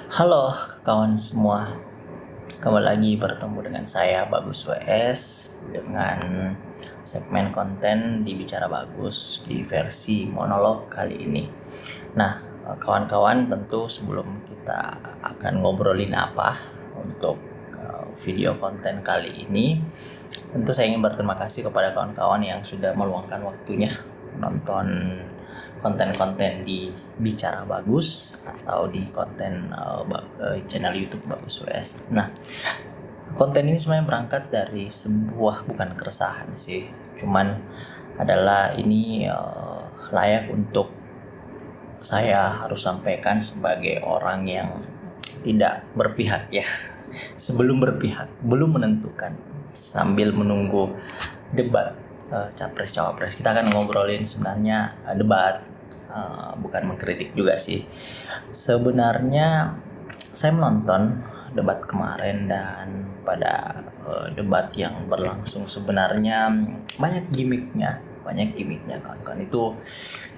Halo kawan semua, kembali lagi bertemu dengan saya Bagus WS dengan segmen konten di Bicara Bagus di versi monolog kali ini. Nah, kawan-kawan, tentu sebelum kita akan ngobrolin apa untuk video konten kali ini, tentu saya ingin berterima kasih kepada kawan-kawan yang sudah meluangkan waktunya menonton konten-konten di Bicara Bagus atau di konten channel YouTube Bagus WS. Nah, konten ini sebenarnya berangkat dari sebuah, bukan keresahan sih, cuman adalah ini layak untuk saya harus sampaikan sebagai orang yang tidak berpihak ya. Sebelum berpihak, belum menentukan, sambil menunggu debat capres cawapres. Kita akan ngobrolin sebenarnya debat, bukan mengkritik juga sih. Sebenarnya saya menonton debat kemarin, dan pada debat yang berlangsung sebenarnya banyak gimmicknya kawan-kawan. Itu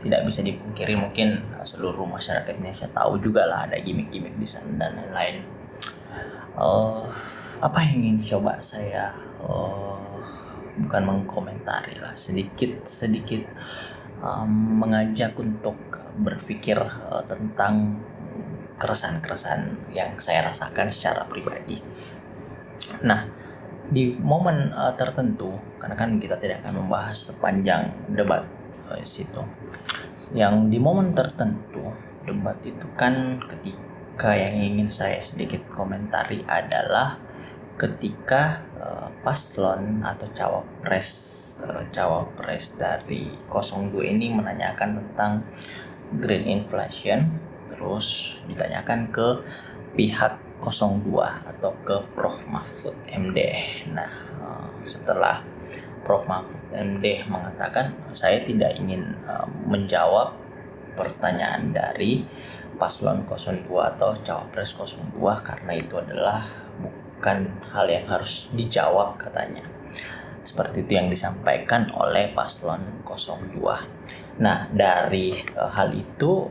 tidak bisa dipungkiri, mungkin seluruh masyarakat Indonesia tahu juga lah ada gimmick-gimmick di sana dan lain-lain. Apa yang ingin coba saya bukan mengkomentari lah, sedikit mengajak untuk berpikir tentang keresahan-keresahan yang saya rasakan secara pribadi. Nah, di momen tertentu, karena kan kita tidak akan membahas sepanjang debat situ. Yang di momen tertentu debat itu kan, ketika yang ingin saya sedikit komentari adalah ketika paslon atau cawapres dari 02 ini menanyakan tentang green inflation, terus ditanyakan ke pihak 02 atau ke Prof. Mahfud MD. Nah, setelah Prof. Mahfud MD mengatakan saya tidak ingin menjawab pertanyaan dari paslon 02 atau cawapres 02 karena itu adalah bukan hal yang harus dijawab katanya. Seperti itu yang disampaikan oleh paslon 02. Nah, dari hal itu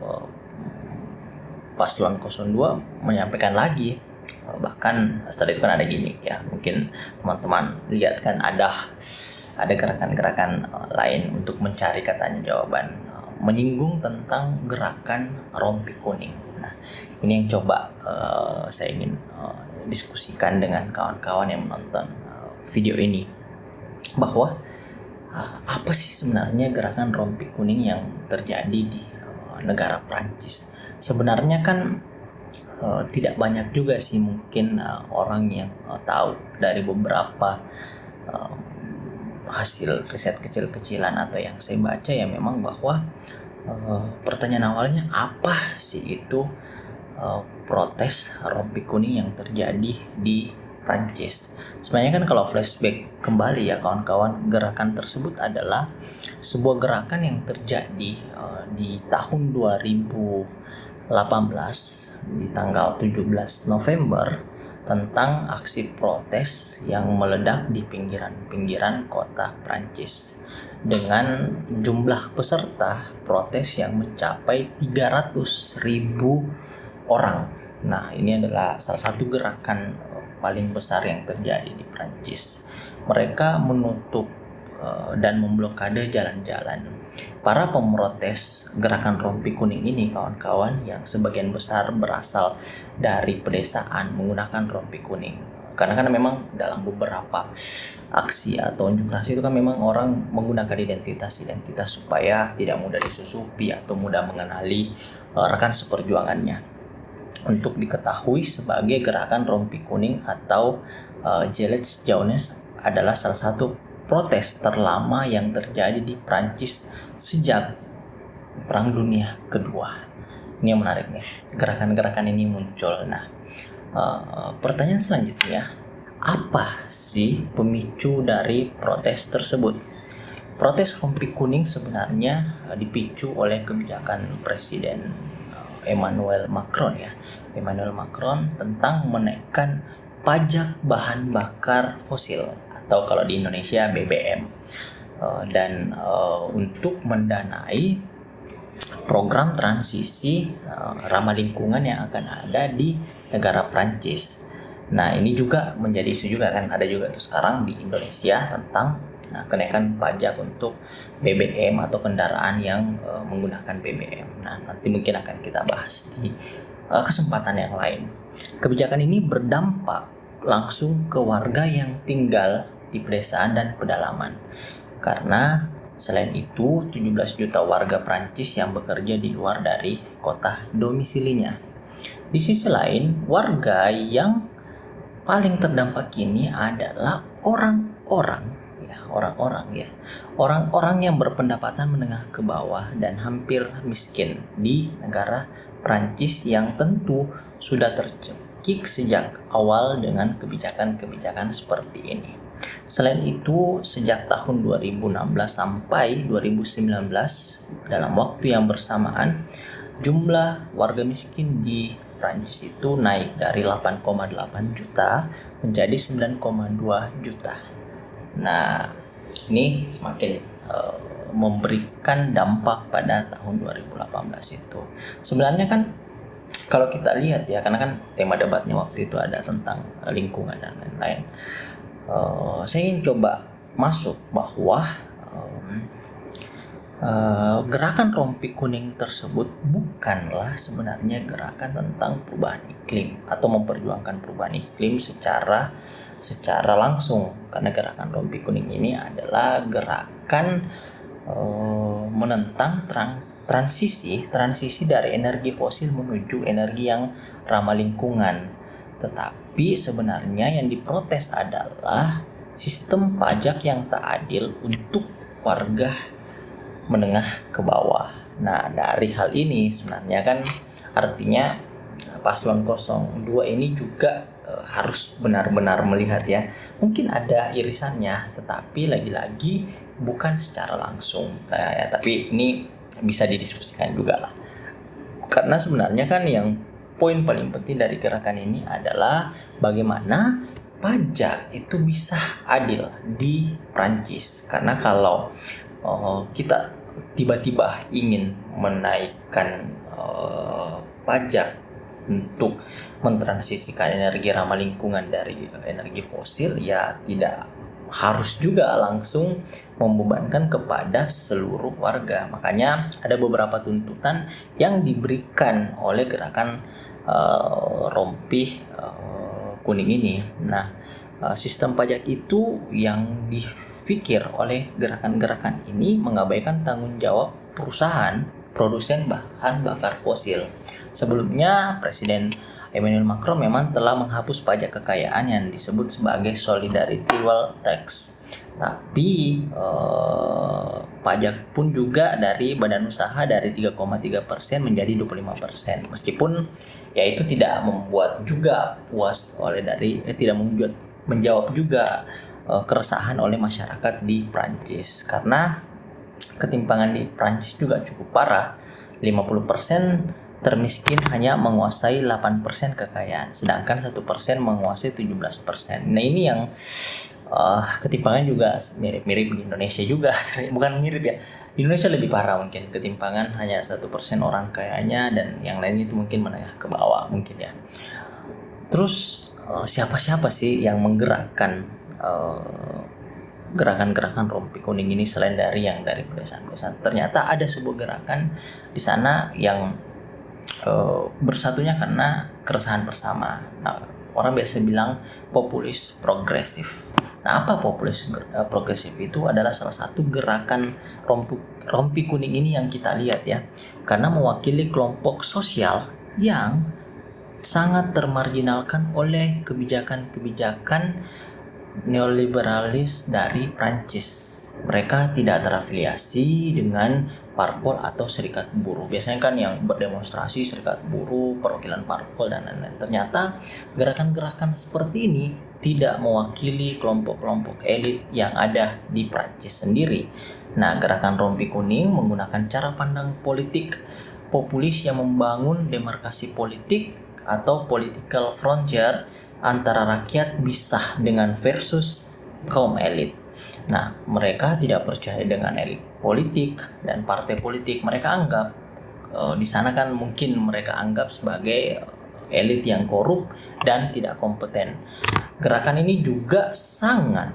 paslon 02 menyampaikan lagi, bahkan setelah itu kan ada gimmick ya, mungkin teman-teman lihat kan ada gerakan-gerakan lain untuk mencari katanya jawaban, menyinggung tentang gerakan rompi kuning. Nah, ini yang coba saya ingin diskusikan dengan kawan-kawan yang menonton video ini, bahwa apa sih sebenarnya gerakan rompi kuning yang terjadi di negara Prancis. Sebenarnya kan tidak banyak juga sih mungkin orang yang tahu. Dari beberapa hasil riset kecil-kecilan atau yang saya baca ya, memang bahwa pertanyaan awalnya apa sih itu protes rompi kuning yang terjadi di Prancis. Sebenarnya kan kalau flashback kembali ya kawan-kawan, gerakan tersebut adalah sebuah gerakan yang terjadi di tahun 2018 di tanggal 17 November tentang aksi protes yang meledak di pinggiran-pinggiran kota Prancis dengan jumlah peserta protes yang mencapai 300.000 orang. Nah, ini adalah salah satu gerakan paling besar yang terjadi di Prancis. Mereka menutup dan memblokade jalan-jalan. Para pemrotes gerakan rompi kuning ini kawan-kawan, yang sebagian besar berasal dari pedesaan, menggunakan rompi kuning. Karena memang dalam beberapa aksi atau unjuk rasa itu kan memang orang menggunakan identitas supaya tidak mudah disusupi atau mudah mengenali rekan seperjuangannya. Untuk diketahui sebagai gerakan rompi kuning atau Gilets Jaunes adalah salah satu protes terlama yang terjadi di Prancis sejak Perang Dunia Kedua. Ini yang menarik nih, gerakan-gerakan ini muncul. Nah, pertanyaan selanjutnya, apa sih pemicu dari protes tersebut? Protes rompi kuning sebenarnya dipicu oleh kebijakan Presiden Emmanuel Macron tentang menaikkan pajak bahan bakar fosil atau kalau di Indonesia BBM, dan untuk mendanai program transisi ramah lingkungan yang akan ada di negara Prancis. Nah, ini juga menjadi isu juga kan, ada juga tuh sekarang di Indonesia tentang kenaikan pajak untuk BBM atau kendaraan yang menggunakan BBM. Nah, nanti mungkin akan kita bahas di kesempatan yang lain. Kebijakan ini berdampak langsung ke warga yang tinggal di pedesaan dan pedalaman. Karena selain itu, 17 juta warga Prancis yang bekerja di luar dari kota domisilinya. Di sisi lain, warga yang paling terdampak ini adalah orang-orang yang berpendapatan menengah ke bawah dan hampir miskin di negara Prancis yang tentu sudah tercekik sejak awal dengan kebijakan-kebijakan seperti ini. Selain itu, sejak tahun 2016 sampai 2019, dalam waktu yang bersamaan, jumlah warga miskin di Prancis itu naik dari 8,8 juta menjadi 9,2 juta. Nah, ini semakin memberikan dampak pada tahun 2018 itu. Sebenarnya kan kalau kita lihat ya, karena kan tema debatnya waktu itu ada tentang lingkungan dan lain-lain. Saya ingin coba masuk bahwa gerakan rompi kuning tersebut bukanlah sebenarnya gerakan tentang perubahan iklim atau memperjuangkan perubahan iklim secara langsung, karena gerakan rompi kuning ini adalah gerakan menentang transisi dari energi fosil menuju energi yang ramah lingkungan. Tetapi sebenarnya yang diprotes adalah sistem pajak yang tak adil untuk warga menengah ke bawah. Nah, dari hal ini sebenarnya kan artinya paslon 02 ini juga harus benar-benar melihat ya. Mungkin ada irisannya, tetapi lagi-lagi bukan secara langsung. Tapi ini bisa didiskusikan juga lah. Karena sebenarnya kan yang poin paling penting dari gerakan ini adalah bagaimana pajak itu bisa adil di Prancis. Karena kalau kita tiba-tiba ingin menaikkan pajak untuk mentransisikan energi ramah lingkungan dari energi fosil, ya tidak harus juga langsung membebankan kepada seluruh warga. Makanya ada beberapa tuntutan yang diberikan oleh gerakan rompi kuning ini. Nah, sistem pajak itu yang dipikir oleh gerakan-gerakan ini mengabaikan tanggung jawab perusahaan produsen bahan bakar fosil. Sebelumnya, Presiden Emmanuel Macron memang telah menghapus pajak kekayaan yang disebut sebagai Solidarity Wealth Tax. Tapi pajak pun juga dari badan usaha dari 3,3% menjadi 25%. Meskipun ya itu tidak membuat juga puas tidak menjawab juga keresahan oleh masyarakat di Prancis, karena ketimpangan di Prancis juga cukup parah. 50% termiskin hanya menguasai 8% kekayaan, sedangkan 1% menguasai 17%. Nah, ini yang ketimpangan juga mirip-mirip di Indonesia juga. Bukan mirip ya, di Indonesia lebih parah mungkin, ketimpangan hanya 1% orang kayanya dan yang lain itu mungkin menengah ke bawah mungkin ya. Terus siapa-siapa sih yang menggerakkan gerakan-gerakan rompi kuning ini selain dari pedesaan-pedesaan? Ternyata ada sebuah gerakan di sana yang bersatunya karena keresahan bersama. Nah, orang biasa bilang populis progresif. Nah, apa populis progresif? Itu adalah salah satu gerakan rompi kuning ini yang kita lihat ya, karena mewakili kelompok sosial yang sangat termarginalkan oleh kebijakan-kebijakan neoliberalis dari Prancis. Mereka tidak terafiliasi dengan parpol atau serikat buruh. Biasanya kan yang berdemonstrasi serikat buruh, perwakilan parpol dan lain-lain. Ternyata gerakan-gerakan seperti ini tidak mewakili kelompok-kelompok elit yang ada di Prancis sendiri. Nah, gerakan rompi kuning menggunakan cara pandang politik populis yang membangun demarkasi politik atau political frontier antara rakyat bisa dengan versus kaum elit. Nah, mereka tidak percaya dengan elit politik dan partai politik. Mereka anggap di sana kan mungkin mereka anggap sebagai elit yang korup dan tidak kompeten. Gerakan ini juga sangat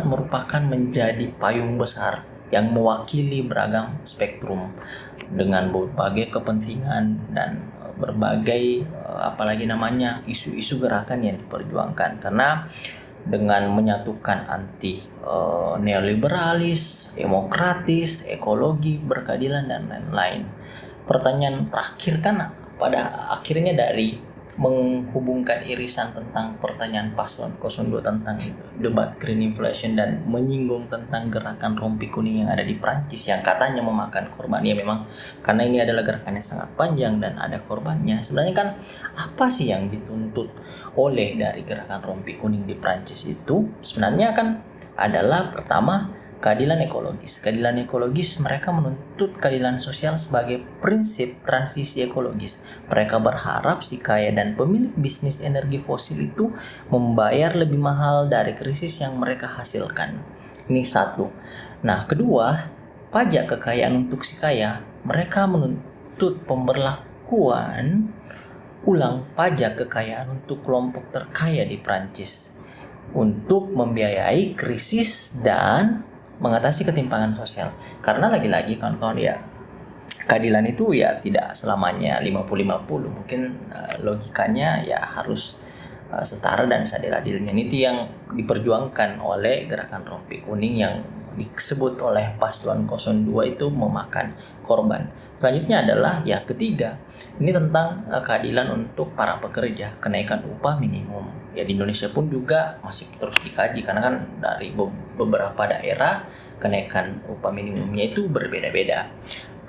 merupakan menjadi payung besar yang mewakili beragam spektrum dengan berbagai kepentingan dan berbagai isu-isu gerakan yang diperjuangkan, karena dengan menyatukan anti neoliberalis, demokratis, ekologi, berkeadilan dan lain-lain. Pertanyaan terakhir kan pada akhirnya dari menghubungkan irisan tentang pertanyaan paslon 02 tentang debat green inflation dan menyinggung tentang gerakan rompi kuning yang ada di Prancis yang katanya memakan korban. Ya memang karena ini adalah gerakan yang sangat panjang dan ada korbannya. Sebenarnya kan apa sih yang dituntut oleh dari gerakan rompi kuning di Prancis itu? Sebenarnya kan adalah pertama keadilan ekologis. Keadilan ekologis, mereka menuntut keadilan sosial sebagai prinsip transisi ekologis. Mereka berharap si kaya dan pemilik bisnis energi fosil itu membayar lebih mahal dari krisis yang mereka hasilkan. Ini satu. Nah, kedua, pajak kekayaan untuk si kaya. Mereka menuntut pemberlakuan ulang pajak kekayaan untuk kelompok terkaya di Prancis untuk membiayai krisis dan mengatasi ketimpangan sosial. Karena lagi-lagi kawan-kawan, ya keadilan itu ya tidak selamanya 50-50. Mungkin logikanya ya harus setara dan seadil-adilnya. Itu yang diperjuangkan oleh gerakan rompi kuning yang disebut oleh paslon 02 itu memakan korban. Selanjutnya adalah yang ketiga, ini tentang keadilan untuk para pekerja, kenaikan upah minimum. Ya di Indonesia pun juga masih terus dikaji karena kan dari beberapa daerah kenaikan upah minimumnya itu berbeda-beda.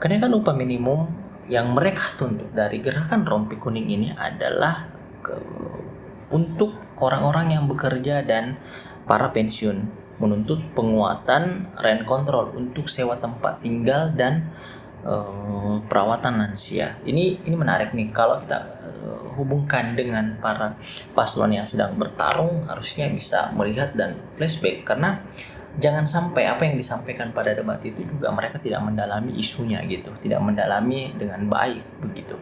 Kenaikan upah minimum yang mereka tuntut dari gerakan rompi kuning ini adalah untuk orang-orang yang bekerja dan para pensiun, menuntut penguatan rent control untuk sewa tempat tinggal dan perawatan lansia. Ini menarik nih kalau kita hubungkan dengan para paslon yang sedang bertarung, harusnya bisa melihat dan flashback, karena jangan sampai apa yang disampaikan pada debat itu juga mereka tidak mendalami isunya gitu, tidak mendalami dengan baik begitu.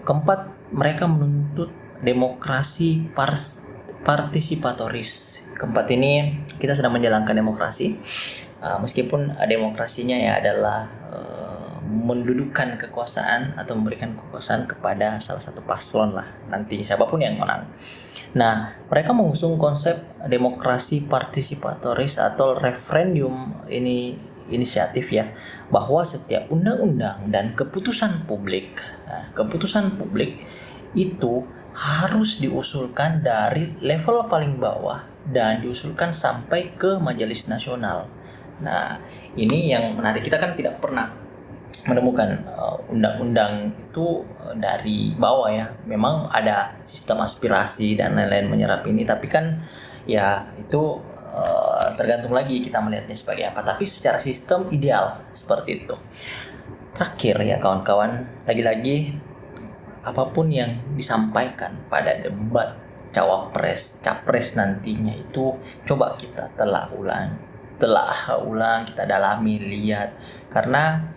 Keempat, mereka menuntut demokrasi partisipatoris. Keempat ini kita sedang menjalankan demokrasi, meskipun demokrasinya ya adalah mendudukkan kekuasaan atau memberikan kekuasaan kepada salah satu paslon lah, nanti siapapun yang menang. Nah, mereka mengusung konsep demokrasi partisipatoris atau referendum inisiatif ya, bahwa setiap undang-undang dan keputusan publik itu harus diusulkan dari level paling bawah dan diusulkan sampai ke Majelis Nasional. Nah, ini yang menarik, kita kan tidak pernah menemukan undang-undang itu dari bawah ya. Memang ada sistem aspirasi dan lain-lain menyerap ini, tapi kan ya itu tergantung lagi kita melihatnya sebagai apa. Tapi secara sistem ideal seperti itu. Terakhir ya kawan-kawan, lagi-lagi apapun yang disampaikan pada debat capres nantinya itu coba kita telah ulang, kita dalami, lihat, karena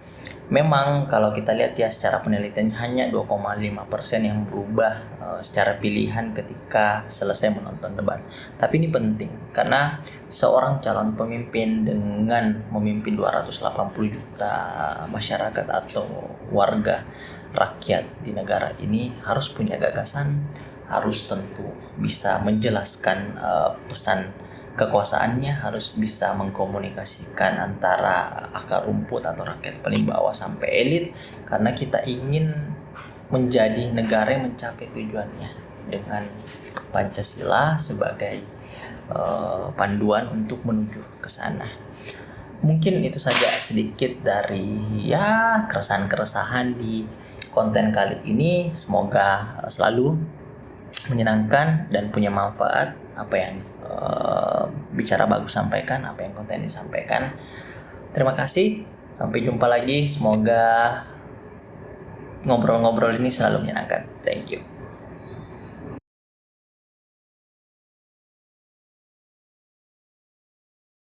memang kalau kita lihat ya secara penelitian hanya 2,5% yang berubah secara pilihan ketika selesai menonton debat. Tapi ini penting karena seorang calon pemimpin dengan memimpin 280 juta masyarakat atau warga rakyat di negara ini harus punya gagasan, harus tentu bisa menjelaskan pesan kekuasaannya, harus bisa mengkomunikasikan antara akar rumput atau rakyat paling bawah sampai elit, karena kita ingin menjadi negara yang mencapai tujuannya dengan Pancasila sebagai panduan untuk menuju ke sana. Mungkin itu saja sedikit dari ya keresahan-keresahan di konten kali ini. Semoga selalu menyenangkan dan punya manfaat apa yang bicara bagus sampaikan, apa yang konten disampaikan. Terima kasih, sampai jumpa lagi. Semoga ngobrol-ngobrol ini selalu menyenangkan. Thank you.